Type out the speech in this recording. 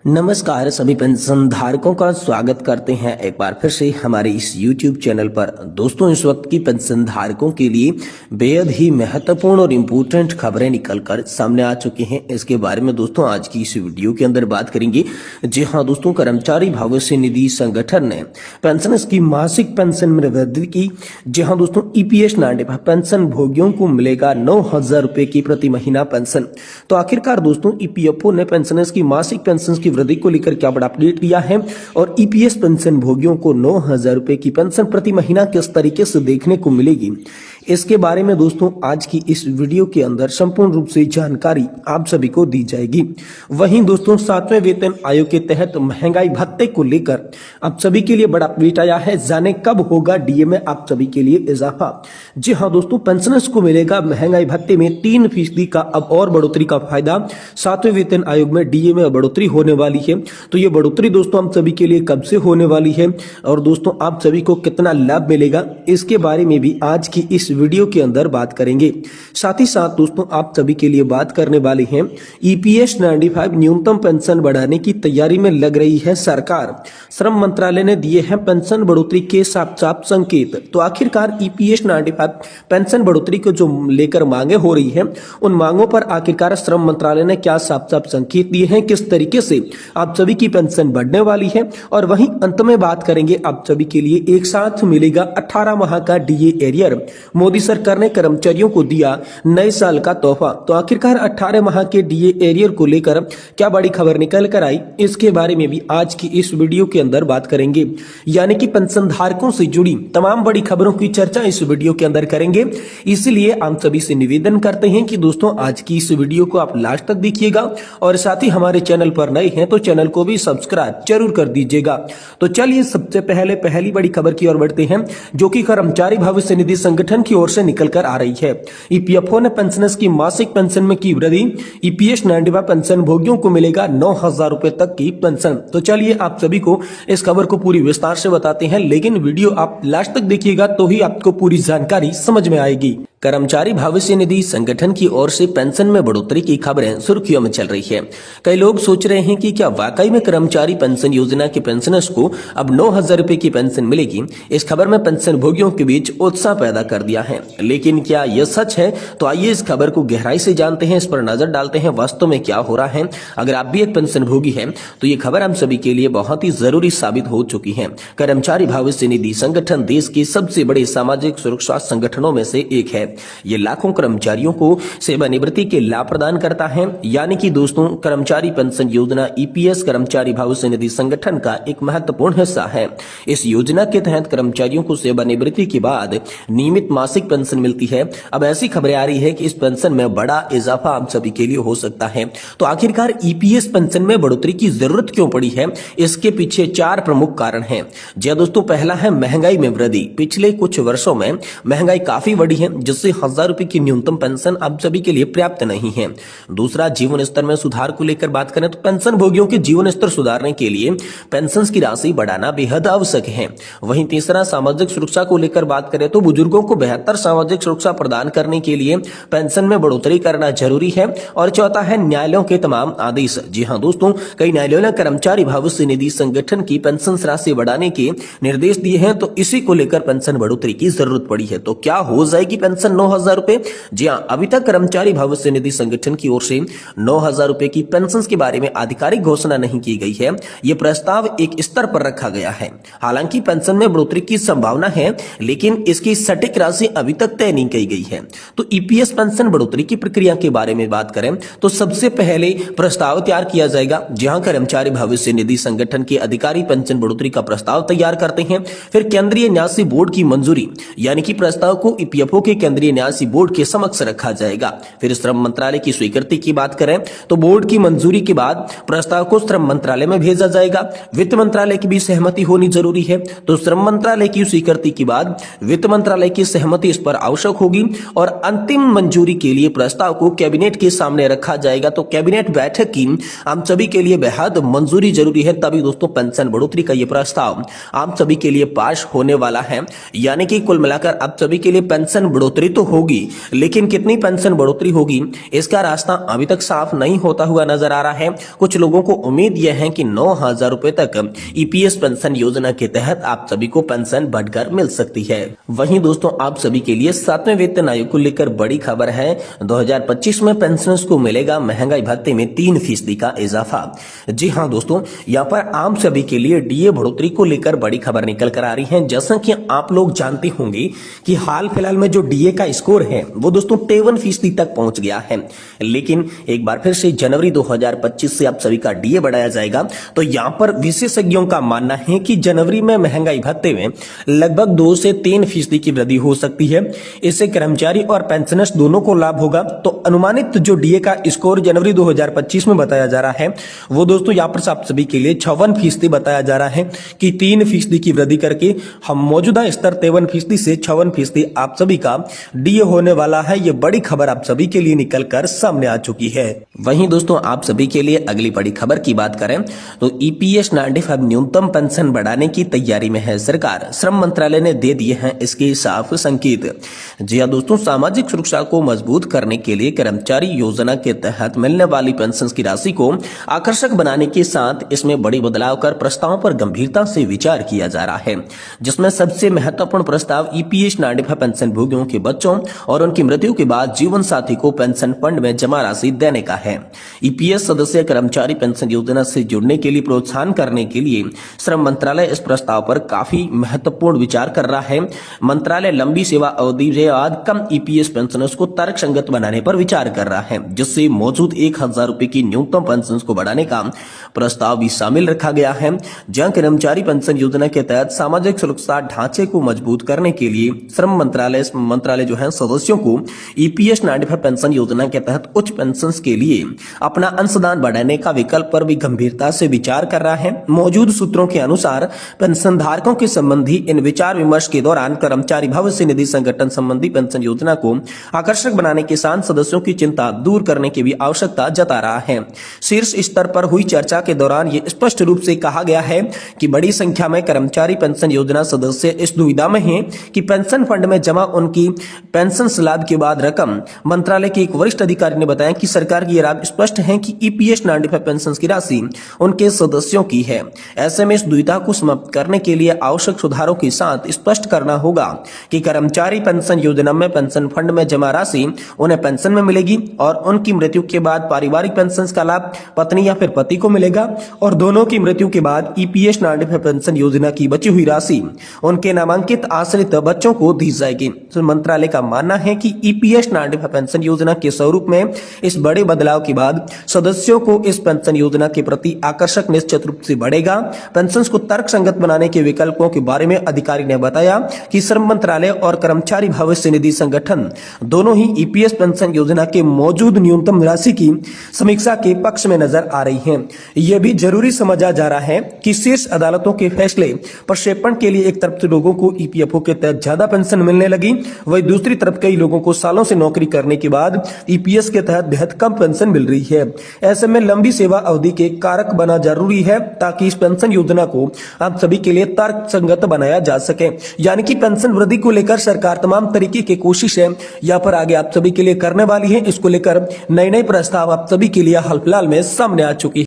नमस्कार सभी पेंशन धारकों का स्वागत करते हैं एक बार फिर से हमारे इस YouTube चैनल पर। दोस्तों, इस वक्त की पेंशन धारकों के लिए बेहद ही महत्वपूर्ण और इम्पोर्टेंट खबरें निकलकर सामने आ चुकी हैं। इसके बारे में दोस्तों आज की इस वीडियो के अंदर बात करेंगे। जी हां दोस्तों, कर्मचारी भविष्य निधि संगठन ने पेंशनर्स की मासिक पेंशन में वृद्धि की। जी हां दोस्तों, EPS 95 पेंशन भोगियों को मिलेगा 9,000 रुपए की प्रति महीना पेंशन। तो आखिरकार दोस्तों EPFO ने पेंशनर्स की मासिक पेंशन की वृद्धि को लेकर क्या बड़ा अपडेट दिया है और EPS पेंशन भोगियों को 9,000 रुपए की पेंशन प्रति महीना किस तरीके से देखने को मिलेगी, इसके बारे में दोस्तों आज की इस वीडियो के अंदर संपूर्ण रूप से जानकारी आप सभी को दी जाएगी। वहीं दोस्तों 7वें वेतन आयोग के तहत महंगाई भत्ते को लेकर आप सभी के लिए बड़ा अपडेट आया है। जाने कब होगा DA में आप सभी के लिए इजाफा। जी हाँ दोस्तों, पेंशनर्स को मिलेगा महंगाई भत्ते में 3% का अब और बढ़ोतरी का फायदा। 7वें वेतन आयोग में DA में बढ़ोतरी होने वाली है। तो ये बढ़ोतरी दोस्तों हम सभी के लिए कब से होने वाली है और दोस्तों आप सभी को कितना लाभ मिलेगा, इसके बारे में भी आज की इस वीडियो के अंदर बात करेंगे। साथ ही साथ दोस्तों आप सभी के लिए बात करने वाले हैं EPS 95 न्यूनतम पेंशन बढ़ाने की तैयारी में लग रही है सरकार। श्रम मंत्रालय ने दिए हैं पेंशन बढ़ोतरी के साफ साफ संकेत। तो आखिरकार EPS 95 पेंशन बढ़ोतरी को जो लेकर मांगे हो रही है, उन मांगों पर आखिरकार श्रम मंत्रालय ने क्या साफ साफ संकेत दिए हैं, किस तरीके से आप सभी की पेंशन बढ़ने वाली है। और वहीं अंत में बात करेंगे आप सभी के लिए एक साथ मिलेगा 18 माह का DA एरियर। मोदी सरकार ने कर्मचारियों को दिया नए साल का तोहफा। तो आखिरकार 18 माह के DA एरियर को लेकर क्या बड़ी खबर निकल कर आई, इसके बारे में भी आज की इस वीडियो के अंदर बात करेंगे। यानी कि पेंशन धारकों से जुड़ी तमाम बड़ी खबरों की चर्चा इस वीडियो के अंदर करेंगे। इसलिए हम सभी से निवेदन करते हैं कि दोस्तों आज की इस वीडियो को आप लास्ट तक देखिएगा और साथ ही हमारे चैनल पर नए हैं तो चैनल को भी सब्सक्राइब जरूर कर दीजिएगा। तो चलिए सबसे पहले पहली बड़ी खबर की ओर बढ़ते हैं, जो कि कर्मचारी भविष्य निधि संगठन की ओर से निकलकर आ रही है। EPFO ने पेंशनर्स की मासिक पेंशन में की वृद्धि। EPS 95 पेंशन भोगियों को मिलेगा 9,000 रुपए तक की पेंशन। तो चलिए आप सभी को इस खबर को पूरी विस्तार से बताते हैं, लेकिन वीडियो आप लास्ट तक देखिएगा तो ही आपको पूरी जानकारी समझ में आएगी। कर्मचारी भविष्य निधि संगठन की ओर से पेंशन में बढ़ोतरी की खबरें सुर्खियों में चल रही है। कई लोग सोच रहे हैं कि क्या वाकई में कर्मचारी पेंशन योजना के पेंशनर्स को अब 9,000 रुपए की पेंशन मिलेगी। इस खबर में पेंशन भोगियों के बीच उत्साह पैदा कर दिया है, लेकिन क्या यह सच है? तो आइए इस खबर को गहराई से जानते हैं, इस पर नजर डालते हैं वास्तव में क्या हो रहा है। अगर आप भी एक पेंशन भोगी हैं तो ये खबर हम सभी के लिए बहुत ही जरूरी साबित हो चुकी है। कर्मचारी भविष्य निधि संगठन देश के सबसे बड़े सामाजिक सुरक्षा संगठनों में से एक है। ये लाखों कर्मचारियों को सेवानिवृत्ति के लाभ प्रदान करता है। यानी कि दोस्तों कर्मचारी पेंशन योजना EPS कर्मचारी भविष्य निधि संगठन का एक महत्वपूर्ण हिस्सा है। इस योजना के तहत कर्मचारियों को सेवानिवृत्ति के बाद नियमित मासिक पेंशन मिलती है। अब ऐसी खबरें आ रही है कि इस पेंशन में बड़ा इजाफा आप सभी के लिए हो सकता है। तो आखिरकार EPS पेंशन में बढ़ोतरी की जरूरत क्यों पड़ी है, इसके पीछे 4 प्रमुख कारण हैं। जी दोस्तों, पहला है महंगाई में वृद्धि। पिछले कुछ वर्षों में महंगाई काफी बढ़ी है, जिससे 1,000 रुपए की न्यूनतम पेंशन अब सभी के लिए पर्याप्त नहीं है। दूसरा, जीवन स्तर में सुधार को लेकर बात करें तो पेंशन भोगियों के जीवन स्तर सुधारने के लिए पेंशन की राशि बढ़ाना बेहद आवश्यक है। वहीं तीसरा, सामाजिक सुरक्षा को लेकर बात करें तो बुजुर्गों को बेहतर सामाजिक सुरक्षा प्रदान करने के लिए पेंशन में बढ़ोतरी करना जरूरी है। और चौथा है न्यायालयों के तमाम आदेश। जी हाँ दोस्तों, कई न्यायालयों ने कर्मचारी भविष्य निधि संगठन की पेंशन राशि बढ़ाने के निर्देश दिए हैं, तो इसी को लेकर पेंशन बढ़ोतरी की जरूरत पड़ी है। तो क्या हो जाएगी पेंशन 9,000 रुपए? जी हाँ, अभी तक कर्मचारी भविष्य निधि संगठन की ओर से 9,000 रुपए की पेंशन के बारे में आधिकारिक घोषणा नहीं की गई है। यह प्रस्ताव एक स्तर पर रखा गया है। हालांकि पेंशन में बढ़ोतरी की संभावना है, लेकिन इसकी सटीक राशि अभी तक तय नहीं की गई है। तो EPS पेंशन बढ़ोतरी की प्रक्रिया के बारे में बात करें तो सबसे पहले प्रस्ताव तैयार किया जाएगा, जहां कर्मचारी भविष्य निधि संगठन के अधिकारी पेंशन बढ़ोतरी का प्रस्ताव तैयार करते हैं। फिर केंद्रीय न्यासी बोर्ड की मंजूरी, यानी कि प्रस्ताव को EPFO के केंद्रीय न्यासी बोर्ड के समक्ष रखा जाएगा। फिर श्रम मंत्रालय की स्वीकृति की बात करें तो बोर्ड की मंजूरी के बाद प्रस्ताव को श्रम मंत्रालय में भेजा जाएगा। वित्त मंत्रालय की भी सहमति होनी जरूरी है। तो श्रम मंत्रालय की स्वीकृति के बाद वित्त मंत्रालय की सहमति इस पर आवश्यक होगी और अंतिम मंजूरी के लिए प्रस्ताव को कैबिनेट के सामने रखा जाएगा। तो कैबिनेट बैठक की हम सभी के लिए बेहद मंजूरी जरूरी है, तभी दोस्तों पेंशन बढ़ोतरी का यह प्रस्ताव आप सभी के लिए पास होने वाला है। यानी कि कुल मिलाकर आप सभी के लिए पेंशन बढ़ोतरी बढ़ोतरी तो होगी, लेकिन कितनी पेंशन बढ़ोतरी होगी इसका रास्ता अभी तक साफ नहीं होता हुआ नजर आ रहा है। कुछ लोगों को उम्मीद यह है कि 9,000 रुपए तक ईपीएस पेंशन योजना के तहत आप सभी को पेंशन बढ़कर मिल सकती है। वहीं दोस्तों आप सभी के लिए 7वें वेतन आयोग को लेकर बड़ी खबर है। 2025 में पेंशनर्स को मिलेगा महंगाई भत्ते में 3% का इजाफा। जी हां दोस्तों, यहाँ पर आम सभी के लिए डीए बढ़ोतरी को लेकर बड़ी खबर निकल कर आ रही है। जैसा कि आप लोग जानते होंगे कि हाल फिलहाल में जो डीए का स्कोर है वो दोस्तों 53% तक पहुंच गया है, लेकिन एक बार फिर से जनवरी 2025 से आप सभी का डीए बढ़ाया जाएगा। तो यहाँ पर विशेषज्ञों का मानना है कि जनवरी में महंगाई भत्ते में लगभग 2 से 3% की वृद्धि हो सकती है। इससे कर्मचारी और पेंशनर्स दोनों को लाभ होगा। तो अनुमानित जो डीए का स्कोर जनवरी 2025 में बताया जा रहा है वो दोस्तों यहाँ पर आप सभी के लिए 56% बताया जा रहा है कि 3% की वृद्धि करके हम मौजूदा स्तर 53% से 56% आप सभी का डीए होने वाला है। ये बड़ी खबर आप सभी के लिए निकल कर सामने आ चुकी है। वहीं दोस्तों आप सभी के लिए अगली बड़ी खबर की बात करें तो ईपीएस 95 न्यूनतम पेंशन बढ़ाने की तैयारी में है सरकार। श्रम मंत्रालय ने दे दिए हैं इसके साफ संकेत। जी हाँ दोस्तों, सामाजिक सुरक्षा को मजबूत करने के लिए कर्मचारी योजना के तहत मिलने वाली पेंशन की राशि को आकर्षक बनाने के साथ इसमें बड़ी बदलाव कर प्रस्तावों पर गंभीरता से विचार किया जा रहा है, जिसमें सबसे महत्वपूर्ण प्रस्ताव ईपीएस 95 पेंशन भोगियों के बच्चों और उनकी मृत्यु के बाद जीवन साथी को पेंशन फंड में जमा राशि देने का है। ईपीएस सदस्य कर्मचारी पेंशन योजना से जुड़ने के लिए प्रोत्साहन करने के लिए श्रम मंत्रालय इस प्रस्ताव पर काफी महत्वपूर्ण विचार कर रहा है। मंत्रालय लंबी सेवा अवधि के बाद कम ईपीएस पेंशनर्स को तर्कसंगत बनाने पर विचार कर रहा है, जिससे मौजूद 1,000 रुपए की न्यूनतम पेंशन को बढ़ाने का प्रस्ताव भी शामिल रखा गया है। जहां कर्मचारी पेंशन योजना के तहत सामाजिक सुरक्षा ढांचे को मजबूत करने के लिए श्रम मंत्रालय जो है सदस्यों को ईपीएस 95 पेंशन योजना के तहत उच्च पेंशन के लिए अपना अंशदान बढ़ाने का विकल्प पर भी गंभीरता से विचार कर रहा है। मौजूद सूत्रों के अनुसार पेंशन धारकों के संबंधी इन विचार विमर्श के दौरान कर्मचारी भविष्य निधि संगठन संबंधी पेंशन योजना को आकर्षक बनाने के साथ सदस्यों की चिंता दूर करने की भी आवश्यकता जता रहा है। शीर्ष स्तर पर हुई चर्चा के दौरान ये स्पष्ट रूप से कहा गया है कि बड़ी संख्या में कर्मचारी पेंशन योजना सदस्य इस दुविधा में हैं कि पेंशन फंड में जमा उनकी पेंशन स्लैब के बाद रकम। मंत्रालय के एक वरिष्ठ अधिकारी ने बताया कि सरकार की राय स्पष्ट है कि ईपीएस 95 पेंशन की राशि उनके सदस्यों की है। ऐसे में इस दुविधा को समाप्त करने के लिए आवश्यक सुधारों के साथ स्पष्ट करना होगा कि कर्मचारी पेंशन योजना में पेंशन फंड में जमा राशि उन्हें पेंशन में मिलेगी और उनकी मृत्यु के बाद पारिवारिक पेंशन का लाभ पत्नी या फिर पति को मिलेगा और दोनों की मृत्यु के बाद ईपीएस 95 पेंशन योजना की बची हुई राशि उनके नामांकित आश्रित बच्चों को दी जाएगी। तो मंत्रालय का मानना है कि ईपीएस 95 पेंशन योजना के स्वरूप में इस बड़े बदलाव के बाद सदस्यों को इस पेंशन योजना के प्रति आकर्षक निश्चित रूप से बढ़ेगा। पेंशन को तर्कसंगत बनाने के विकल्पों के बारे में अधिकारी ने बताया कि श्रम मंत्रालय और कर्मचारी भविष्य निधि संगठन दोनों ही ईपीएस पेंशन योजना के मौजूद न्यूनतम राशि की समीक्षा के पक्ष में नजर आ रही हैं। यह भी जरूरी समझा जा रहा है कि शीर्ष अदालतों के फैसले प्रक्षेपण के लिए एक तरफ से लोगों को ईपीएफओ के तहत ज्यादा पेंशन मिलने लगी, वही दूसरी तरफ कई लोगों को सालों से नौकरी करने के बाद ईपीएस के तहत बेहद कम पेंशन मिल रही है। ऐसे में लंबी सेवा अवधि के कारक बना जरूरी है ताकि इस पेंशन योजना को आप सभी के लिए तर्कसंगत बनाया जा सके। यानी कि पेंशन वृद्धि को लेकर सरकार तमाम तरीके की कोशिश है यहाँ पर आगे आप सभी के लिए करने वाली है। इसको लेकर नए नए प्रस्ताव आप सभी के लिए हाल फिलहाल में सामने आ चुकी है।